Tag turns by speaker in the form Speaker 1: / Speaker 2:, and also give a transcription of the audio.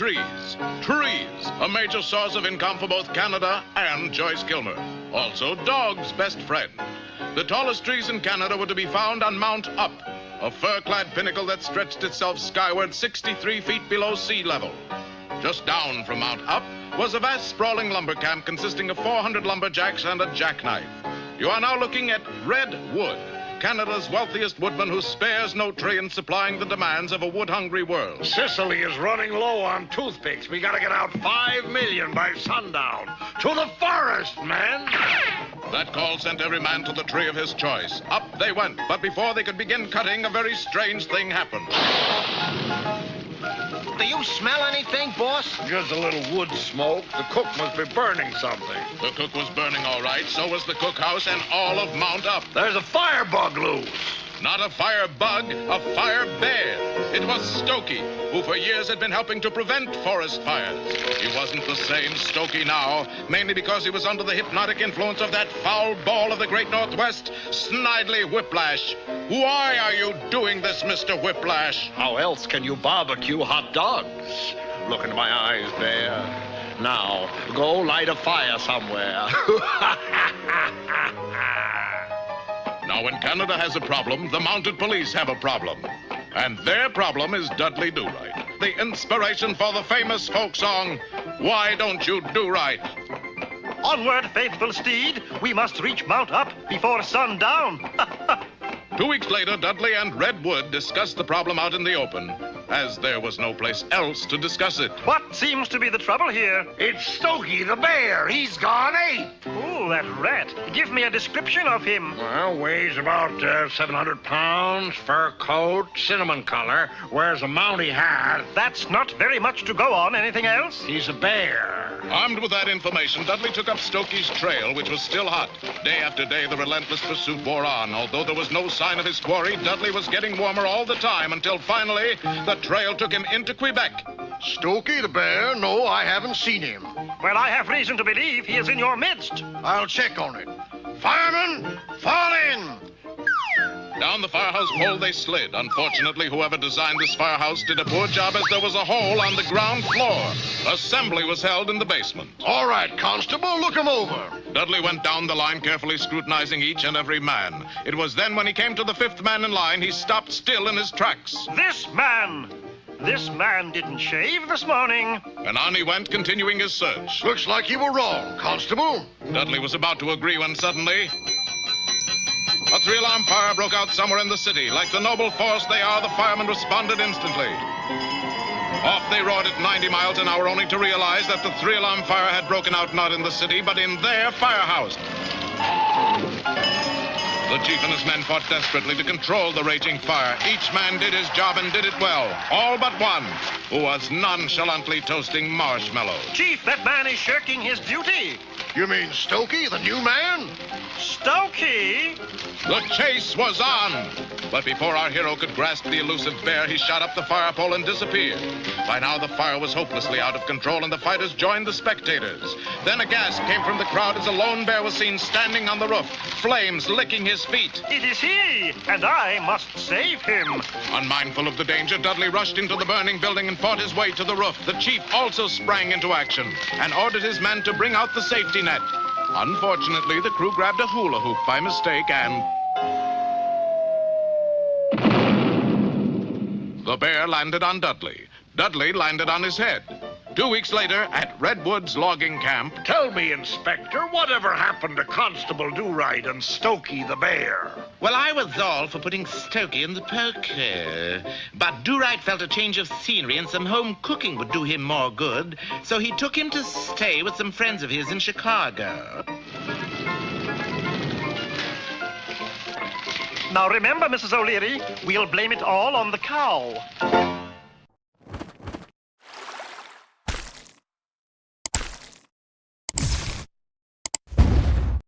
Speaker 1: trees. Trees, a major source of income for both Canada and Joyce Kilmer. Also, dogs' best friend. The tallest trees in Canada were to be found on Mount Up, a fir-clad pinnacle that stretched itself skyward 63 feet below sea level. Just down from Mount Up was a vast sprawling lumber camp consisting of 400 lumberjacks and a jackknife. You are now looking at Red Wood, Canada's wealthiest woodman who spares no tree in supplying the demands of a wood-hungry world.
Speaker 2: Sicily is running low on toothpicks. We gotta get out 5 million by sundown. To the forest, man!
Speaker 1: That call sent every man to the tree of his choice. Up they went, but before they could begin cutting, a very strange thing happened.
Speaker 3: Do you smell anything, boss?
Speaker 2: Just a little wood smoke. The cook must be burning something.
Speaker 1: The cook was burning all right, so was the cookhouse and all of Mount Up.
Speaker 2: There's a firebug loose.
Speaker 1: Not a fire bug, a fire bear. It was Stokey, who for years had been helping to prevent forest fires. He wasn't the same Stokey now, mainly because he was under the hypnotic influence of that foul ball of the great Northwest, Snidely Whiplash. Why are you doing this, Mr. Whiplash?
Speaker 3: How else can you barbecue hot dogs? Look into my eyes, Bear. Now, go light a fire somewhere.
Speaker 1: Now, when Canada has a problem, the mounted police have a problem. And their problem is Dudley Do-Right, the inspiration for the famous folk song, Why Don't You Do Right?
Speaker 4: Onward, faithful steed. We must reach Mount Up before sundown.
Speaker 1: 2 weeks later, Dudley and Red Wood discussed the problem out in the open, as there was no place else to discuss it.
Speaker 4: What seems to be the trouble here?
Speaker 2: It's Stokey the bear. He's gone ape.
Speaker 4: Ooh, that rat. Give me a description of him.
Speaker 2: Well, weighs about 700 pounds, fur coat, cinnamon color, wears a Mountie hat.
Speaker 4: That's not very much to go on. Anything else?
Speaker 2: He's a bear.
Speaker 1: Armed with that information, Dudley took up Stokey's trail, which was still hot. Day after day, the relentless pursuit bore on. Although there was no sign of his quarry, Dudley was getting warmer all the time until finally the trail took him into Quebec.
Speaker 5: Stokey the bear? No, I haven't seen him.
Speaker 4: Well, I have reason to believe he is in your midst.
Speaker 5: I'll check on it. Firemen, fall in!
Speaker 1: Down the firehouse pole they slid. Unfortunately, whoever designed this firehouse did a poor job as there was a hole on the ground floor. Assembly was held in the basement.
Speaker 5: All right, Constable, look him over.
Speaker 1: Dudley went down the line, carefully scrutinizing each and every man. It was then when he came to the fifth man in line, he stopped still in his tracks.
Speaker 4: This man didn't shave this morning.
Speaker 1: And on he went, continuing his search.
Speaker 5: Looks like you were wrong, Constable.
Speaker 1: Dudley was about to agree when suddenly a three-alarm fire broke out somewhere in the city. Like the noble force they are, the firemen responded instantly. Off they roared at 90 miles an hour, only to realize that the three-alarm fire had broken out not in the city, but in their firehouse. The chief and his men fought desperately to control the raging fire. Each man did his job and did it well, all but one, who was nonchalantly toasting marshmallows.
Speaker 4: Chief, that man is shirking his duty.
Speaker 5: You mean Stokey, the new man?
Speaker 4: Stokey?
Speaker 1: The chase was on. But before our hero could grasp the elusive bear, he shot up the fire pole and disappeared. By now, the fire was hopelessly out of control, and the fighters joined the spectators. Then a gasp came from the crowd as a lone bear was seen standing on the roof, flames licking his feet.
Speaker 4: It is he, and I must save him.
Speaker 1: Unmindful of the danger, Dudley rushed into the burning building and fought his way to the roof. The chief also sprang into action and ordered his men to bring out the safety net. Unfortunately, the crew grabbed a hula hoop by mistake and the bear landed on Dudley. Dudley landed on his head. 2 weeks later, at Redwood's logging camp.
Speaker 2: Tell me, Inspector, whatever happened to Constable Do-Right and Stokey the bear?
Speaker 6: Well, I was all for putting Stokey in the poker. But Do-Right felt a change of scenery and some home cooking would do him more good, so he took him to stay with some friends of his in Chicago.
Speaker 4: Now remember, Mrs. O'Leary, we'll blame it all on the cow.